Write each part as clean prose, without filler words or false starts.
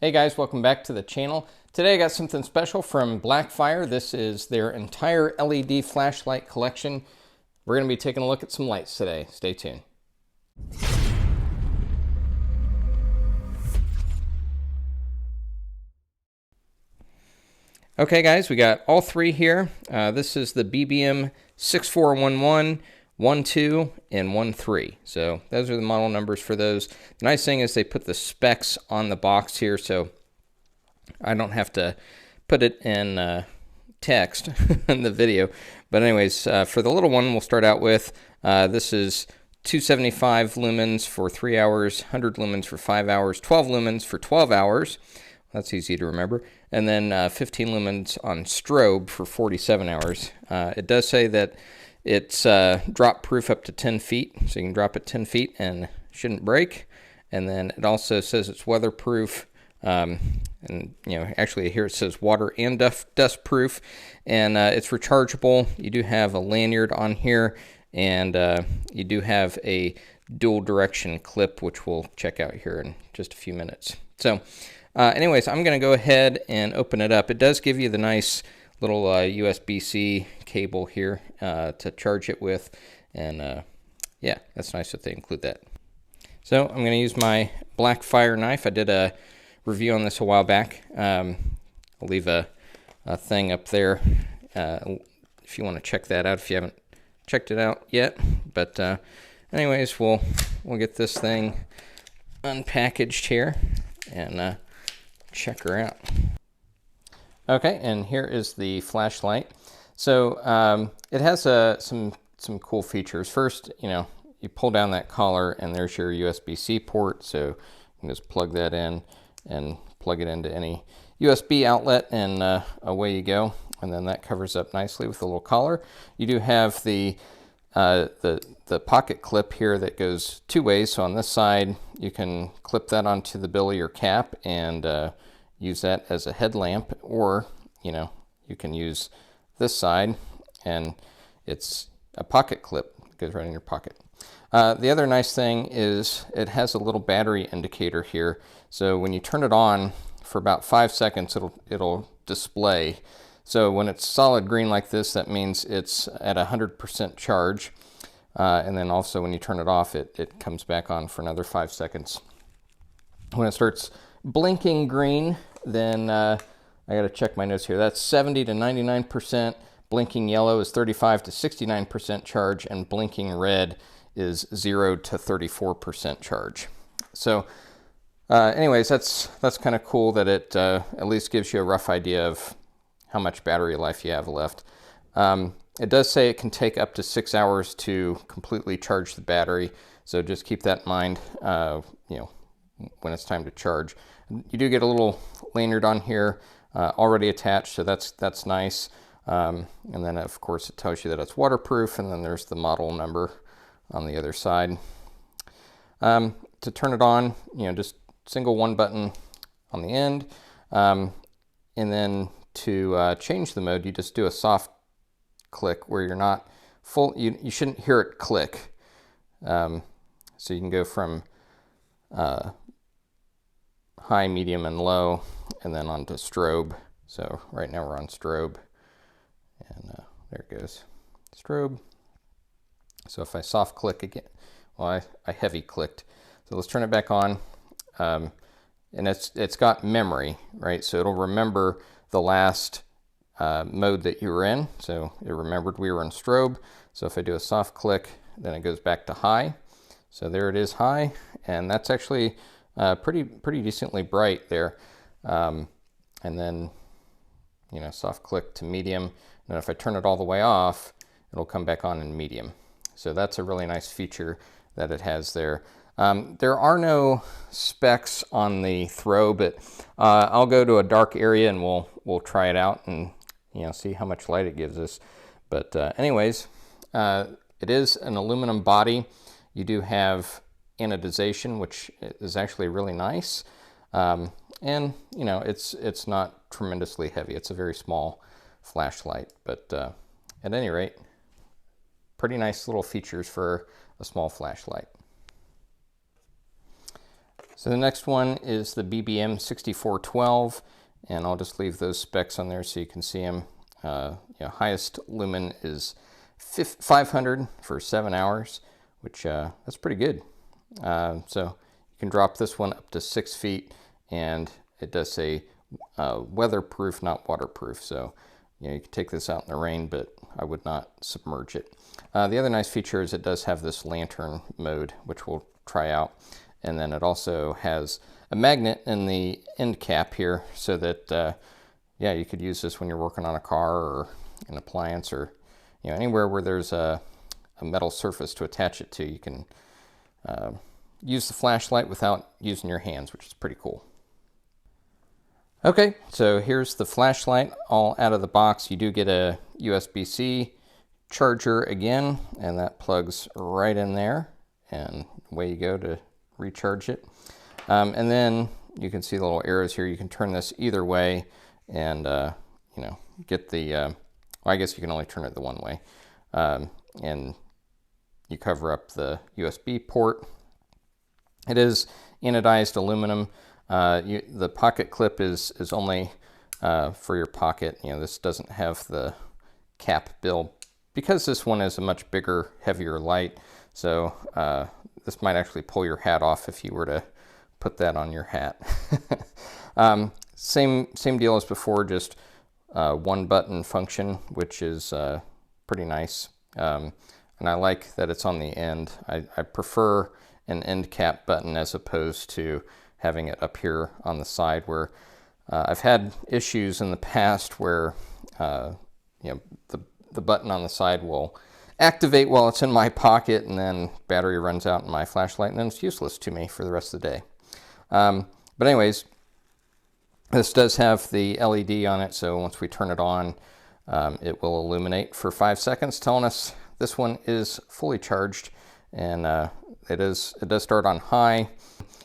Hey guys, welcome back to the channel. Today I got something special from Blackfire. This is their entire LED flashlight collection. We're going to be taking a look at some lights today. Stay tuned. Okay guys, we got all three here. This is the BBM 6411, 12, and 13. So those are the model numbers for those. The nice thing is they put the specs on the box here, so I don't have to put it in text in the video. But anyways, for the little one, we'll start out with, this is 275 lumens for 3 hours, 100 lumens for 5 hours, 12 lumens for 12 hours. That's easy to remember. And then 15 lumens on strobe for 47 hours. It does say that it's drop proof up to 10 feet, so you can drop it 10 feet and it shouldn't break. And then it also says it's weatherproof. And actually here it says water and dust proof, and it's rechargeable. You do have a lanyard on here, and you do have a dual direction clip, which we'll check out here in just a few minutes. So anyways, I'm going to go ahead and open it up. It does give you the nice little USB-C cable here to charge it with, and yeah, that's nice that they include that. So I'm going to use my Blackfire knife. I did a review on this a while back. I'll leave a thing up there if you want to check that out if you haven't checked it out yet. But anyways, we'll get this thing unpackaged here and check her out. Okay, and here is the flashlight. So it has some cool features. First, you pull down that collar and there's your USB-C port, so you can just plug that in and plug it into any USB outlet, and away you go. And then that covers up nicely with a little collar. You do have the pocket clip here that goes two ways. So on this side, you can clip that onto the bill of your cap and use that as a headlamp, or you can use this side and it's a pocket clip. It goes right in your pocket. The other nice thing is it has a little battery indicator here. So when you turn it on for about 5 seconds, it'll display. So when it's solid green like this, that means it's at 100% charge. And then also when you turn it off, it comes back on for another 5 seconds. When it starts blinking green, then I got to check my notes here. That's 70 to 99%. Blinking yellow is 35 to 69% charge, and blinking red is 0 to 34% charge. So anyways, that's kind of cool that it at least gives you a rough idea of how much battery life you have left. It does say it can take up to 6 hours to completely charge the battery, so just keep that in mind when it's time to charge. You do get a little lanyard on here already attached, so that's nice. And then of course it tells you that it's waterproof, and then there's the model number on the other side. To turn it on, just single one button on the end, and then to change the mode, you just do a soft click where you're not full. You shouldn't hear it click. So you can go from high, medium, and low, and then on to strobe. So right now we're on strobe, and there it goes, strobe. So if I soft click again, well, I heavy clicked. So let's turn it back on. And it's got memory, right? So it'll remember the last mode that you were in. So it remembered we were in strobe. So if I do a soft click, then it goes back to high. So there it is, high. And that's actually pretty decently bright there. And then, soft click to medium. And then if I turn it all the way off, it'll come back on in medium. So that's a really nice feature that it has there. There are no specs on the throw, but I'll go to a dark area and we'll try it out and see how much light it gives us. But anyways, it is an aluminum body. You do have anodization, which is actually really nice. And it's not tremendously heavy. It's a very small flashlight, but at any rate, pretty nice little features for a small flashlight. So the next one is the BBM 6412, and I'll just leave those specs on there so you can see them. Highest lumen is 500 for 7 hours, which that's pretty good. So you can drop this one up to 6 feet, and it does say weatherproof, not waterproof. So you can take this out in the rain, but I would not submerge it. The other nice feature is it does have this lantern mode, which we'll try out. And then it also has a magnet in the end cap here, so that you could use this when you're working on a car or an appliance, or anywhere where there's a metal surface to attach it to. You can use the flashlight without using your hands, which is pretty cool. Okay, so here's the flashlight all out of the box. You do get a USB-C charger again, and that plugs right in there, and away you go to recharge it. And then you can see the little arrows here. You can turn this either way and get the well, I guess you can only turn it the one way, and you cover up the USB port. It is anodized aluminum. The pocket clip is only for your pocket. This doesn't have the cap bill because this one is a much bigger, heavier light. So this might actually pull your hat off if you were to put that on your hat. Same deal as before, just one button function, which is pretty nice. And I like that it's on the end. I prefer an end cap button as opposed to having it up here on the side, where I've had issues in the past where the button on the side will activate while it's in my pocket, and then battery runs out in my flashlight, and then it's useless to me for the rest of the day. But anyways, this does have the LED on it, so once we turn it on, it will illuminate for 5 seconds, telling us this one is fully charged, and it does start on high.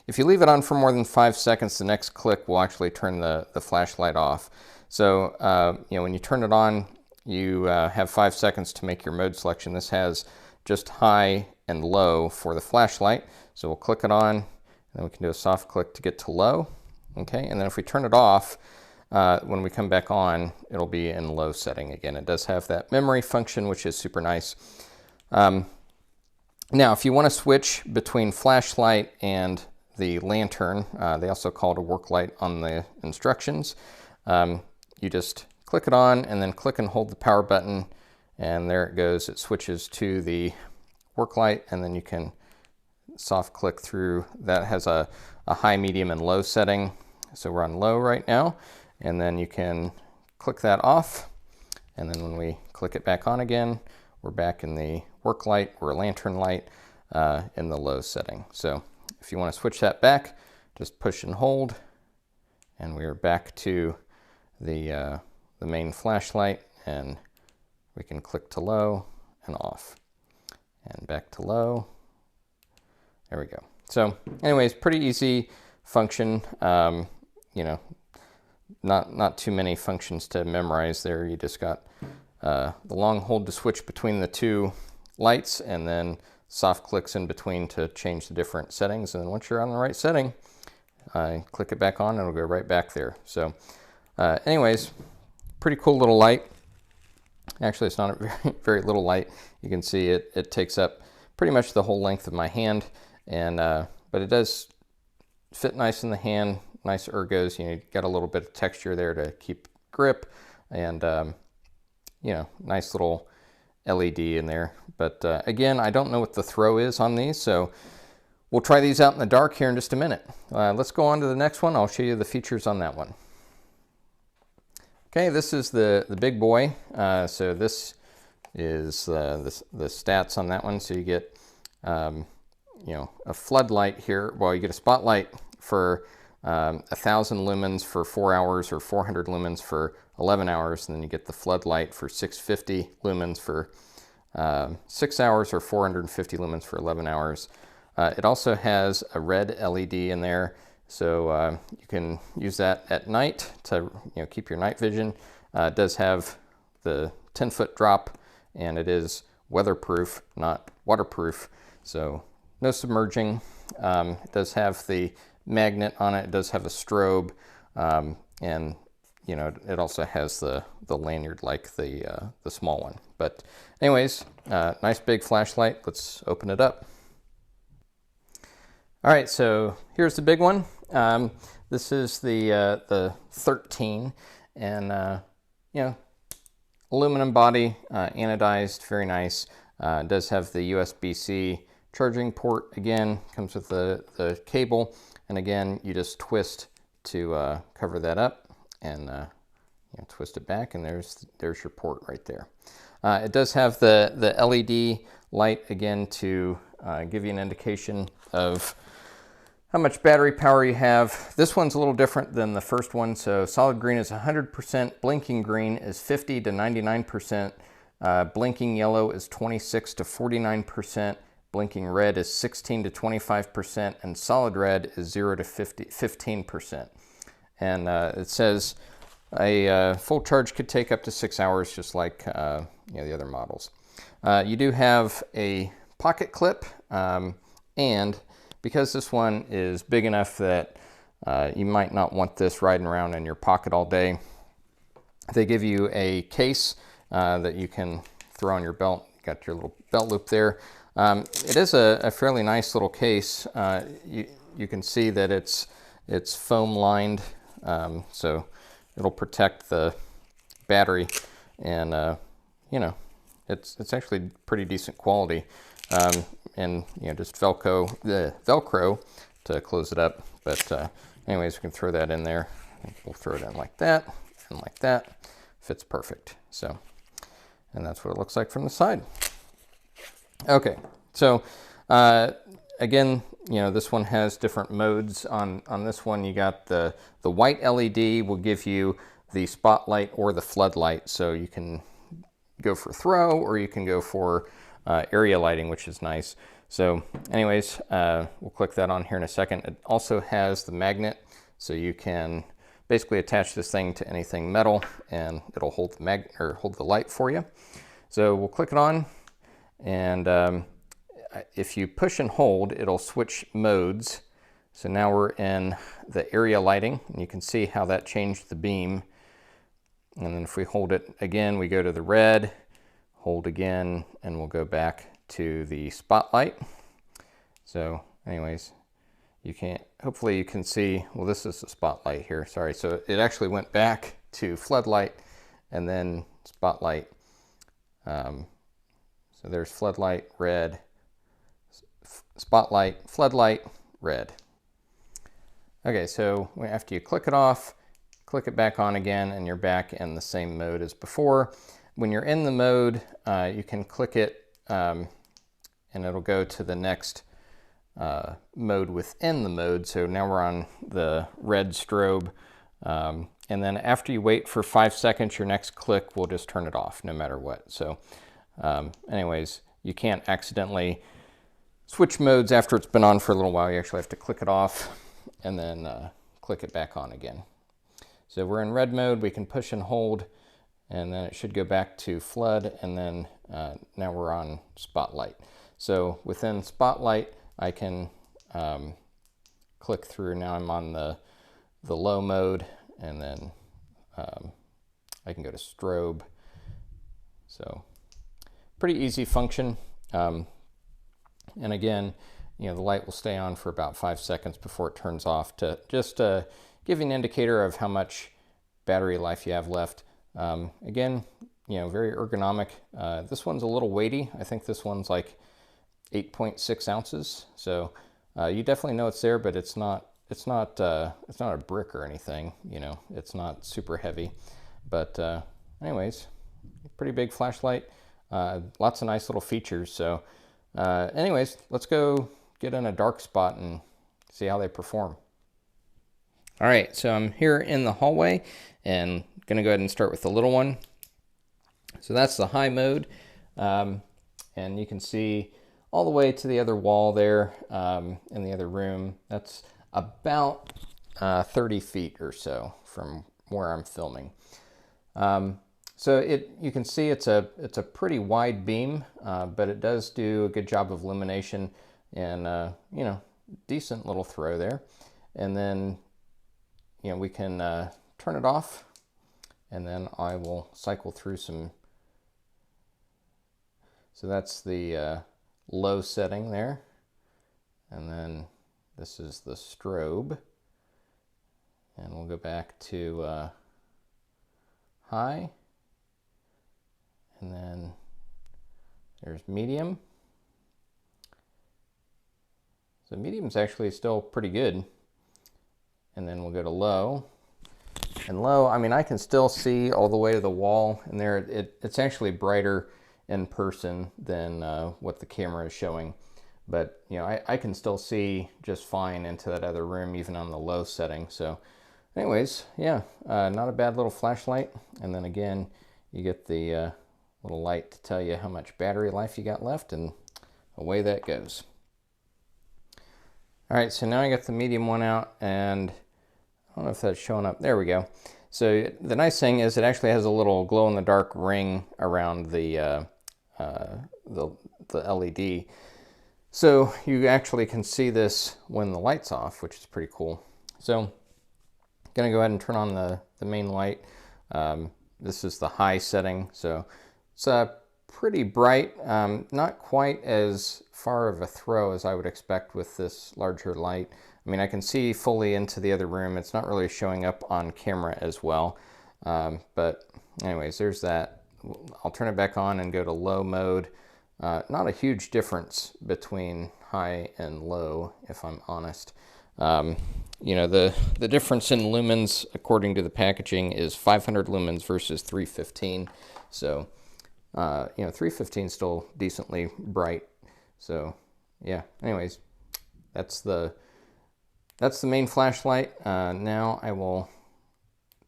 If you leave it on for more than 5 seconds, the next click will actually turn the flashlight off. So when you turn it on, you have 5 seconds to make your mode selection. This has just high and low for the flashlight. So we'll click it on, and then we can do a soft click to get to low. Okay, and then if we turn it off, when we come back on, it'll be in low setting again. It does have that memory function, which is super nice. Now, if you want to switch between flashlight and the lantern, they also call it a work light on the instructions. You just click it on and then click and hold the power button, and there it goes. It switches to the work light, and then you can soft click through. That has a high, medium, and low setting. So we're on low right now, and then you can click that off, and then when we click it back on again, we're back in the work light or lantern light in the low setting. So if you want to switch that back, just push and hold, and we are back to the main flashlight, and we can click to low and off, and back to low. There we go. So anyways, pretty easy function. Not too many functions to memorize there. You just got the long hold to switch between the two lights, and then soft clicks in between to change the different settings. And then once you're on the right setting, click it back on, and it'll go right back there. So anyways, pretty cool little light. Actually, it's not a very little light. You can see it takes up pretty much the whole length of my hand, and but it does fit nice in the hand. Nice ergos. You got a little bit of texture there to keep grip, and nice little LED in there. But again, I don't know what the throw is on these, so we'll try these out in the dark here in just a minute. Let's go on to the next one. I'll show you the features on that one. Okay, this is the big boy. So this is the stats on that one. So you get a floodlight here. Well, you get a spotlight for 1,000 lumens for 4 hours, or 400 lumens for 11 hours, and then you get the floodlight for 650 lumens for 6 hours, or 450 lumens for 11 hours. It also has a red LED in there, so you can use that at night to keep your night vision. It does have the 10-foot drop, and it is weatherproof, not waterproof, so no submerging. It does have the magnet on it. It does have a strobe, and you know, it also has the lanyard like the small one. But anyways, nice big flashlight. Let's open it up. All right, so here's the big one. This is the 13, and you know, aluminum body, anodized, very nice. It does have the USB-C charging port. Again, comes with the cable, and again, you just twist to cover that up, and you know, twist it back, and there's your port right there. It does have the LED light again to give you an indication of how much battery power you have. This one's a little different than the first one. So solid green is 100%, blinking green is 50 to 99%, blinking yellow is 26 to 49%, blinking red is 16 to 25%, and solid red is 0 to 15%. And it says a full charge could take up to 6 hours, just like you know, the other models. You do have a pocket clip, and because this one is big enough that you might not want this riding around in your pocket all day, they give you a case that you can throw on your belt. You got your little belt loop there. It is a fairly nice little case. You can see that it's foam lined, so it'll protect the battery, and you know, it's actually pretty decent quality. And you know, just Velcro to close it up. But anyways, we can throw that in there. We'll throw it in like that and like that. Fits perfect. So, and that's what it looks like from the side. Okay, so again, you know, this one has different modes. On this one, you got the white LED will give you the spotlight or the floodlight, so you can go for throw or you can go for area lighting, which is nice. So anyways, we'll click that on here in a second. It also has the magnet, so you can basically attach this thing to anything metal and it'll hold the magnet or hold the light for you. So we'll click it on, and if you push and hold, it'll switch modes. So now we're in the area lighting, and you can see how that changed the beam. And then if we hold it again, we go to the red, hold again, and we'll go back to the spotlight. So anyways, hopefully you can see, well, this is the spotlight here, sorry. So it actually went back to floodlight and then spotlight. So there's floodlight, red, spotlight, floodlight, red. Okay, so after you click it off, click it back on again, and you're back in the same mode as before. When you're in the mode, you can click it, and it'll go to the next mode within the mode. So now we're on the red strobe, and then after you wait for 5 seconds, your next click will just turn it off no matter what. So anyways, you can't accidentally switch modes after it's been on for a little while. You actually have to click it off and then click it back on again. So we're in red mode, we can push and hold, and then it should go back to flood, and then now we're on spotlight. So within spotlight, I can click through. Now I'm on the low mode, and then I can go to strobe. So pretty easy function. And again, you know, the light will stay on for about 5 seconds before it turns off, to just give you an indicator of how much battery life you have left. Again, you know, very ergonomic. This one's a little weighty. I think this one's like 8.6 ounces. So you definitely know it's there, but it's not a brick or anything. You know, it's not super heavy. But anyways, pretty big flashlight. Lots of nice little features. So anyways, let's go get in a dark spot and see how they perform. All right, so I'm here in the hallway and gonna go ahead and start with the little one. So that's the high mode, and you can see all the way to the other wall there in the other room. That's about 30 feet or so from where I'm filming. So you can see it's a pretty wide beam, but it does do a good job of illumination, and you know, decent little throw there. and then we can turn it off, and then I will cycle through some. So that's the low setting there, and then this is the strobe, and we'll go back to high, and then there's medium. So medium's actually still pretty good, and then we'll go to low. And low, I mean, I can still see all the way to the wall, and there it's actually brighter in person than what the camera is showing. But I can still see just fine into that other room, even on the low setting. So anyways, yeah, not a bad little flashlight. And then again, you get the little light to tell you how much battery life you got left, and away that goes. All right, so now I got the medium one out, and I don't know if that's showing up. There we go. So the nice thing is it actually has a little glow-in-the-dark ring around the LED. So you actually can see this when the light's off, which is pretty cool. So I'm gonna go ahead and turn on the main light. This is the high setting, so it's pretty bright, not quite as far of a throw as I would expect with this larger light. I mean, I can see fully into the other room. It's not really showing up on camera as well. But anyways, there's that. I'll turn it back on and go to low mode. Not a huge difference between high and low, if I'm honest. The difference in lumens, according to the packaging, is 500 lumens versus 315. So, 315 is still decently bright. So, yeah, anyways, that's the main flashlight. Now I will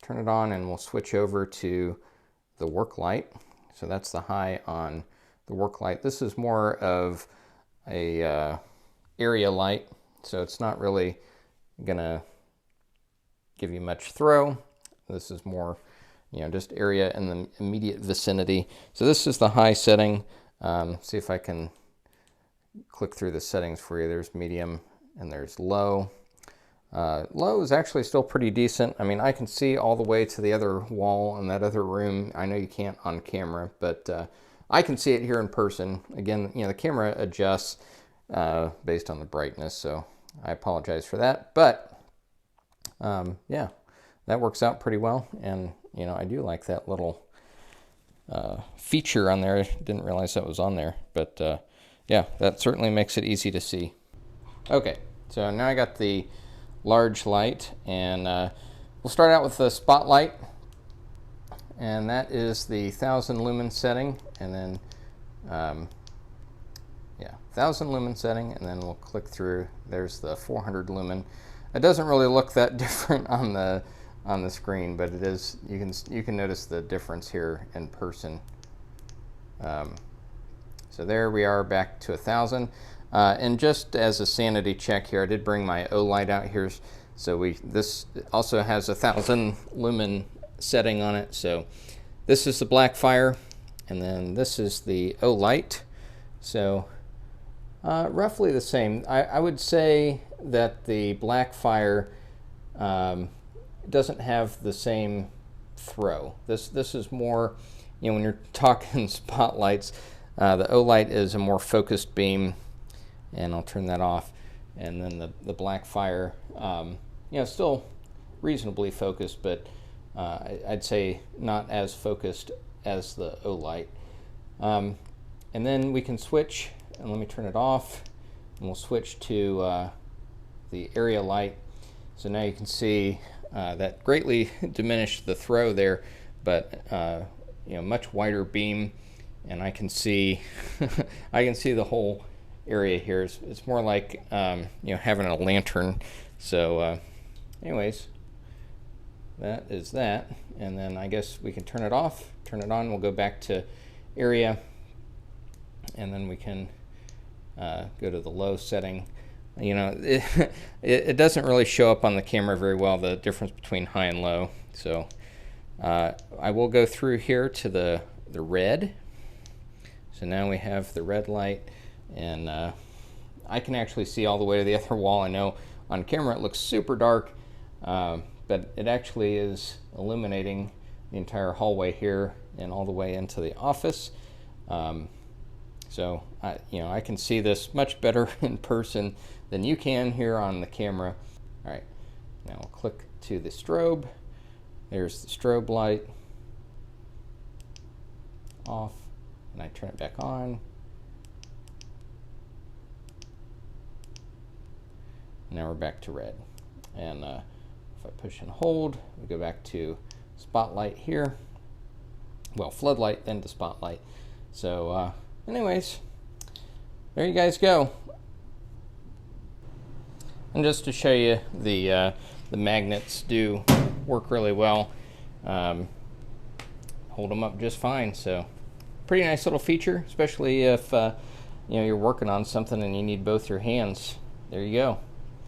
turn it on, and we'll switch over to the work light. So that's the high on the work light. This is more of a area light, so it's not really gonna give you much throw. This is more, just area in the immediate vicinity. So this is the high setting. See if I can click through the settings for you. There's medium and there's low. Low is actually still pretty decent. I mean, I can see all the way to the other wall in that other room. I know you can't on camera, but I can see it here in person. Again, the camera adjusts based on the brightness, so I apologize for that. But yeah, that works out pretty well, and I do like that little feature on there. I didn't realize that was on there, but yeah, that certainly makes it easy to see. Okay, so now I got the large light, and we'll start out with the spotlight, and that is the 1000 lumen setting, and then 1000 lumen setting, and then we'll click through. There's the 400 lumen. It doesn't really look that different on the screen, but it is. You can notice the difference here in person. So there we are, back to 1000. And just as a sanity check here, I did bring my O light out here. So this also has a 1000 lumen setting on it. So this is the Blackfire, and then this is the O light. So roughly the same. I would say that the Blackfire doesn't have the same throw. This is more, when you're talking spotlights, the O light is a more focused beam. And I'll turn that off, and then the Blackfire, still reasonably focused, but I'd say not as focused as the O light. And then we can switch, and let me turn it off, and we'll switch to the area light. So now you can see that greatly diminished the throw there, but much wider beam, and I can see I can see the whole area here. It's more like having a lantern. So anyways, that is that, and then I guess we can turn it off, turn it on. We'll go back to area, and then we can go to the low setting. It doesn't really show up on the camera very well, the difference between high and low. So I will go through here to the red. So now we have the red light, and I can actually see all the way to the other wall. I know On camera it looks super dark, but it actually is illuminating the entire hallway here and all the way into the office. So I can see this much better in person than you can here on the camera. All right, now we'll click to the strobe. There's the strobe light off, and I turn it back on. Now we're back to red. And if I push and hold, we go back to spotlight here. Well, floodlight, then to spotlight. So anyways, there you guys go. And just to show you, the magnets do work really well. Hold them up just fine. So pretty nice little feature, especially if you're working on something and you need both your hands. There you go.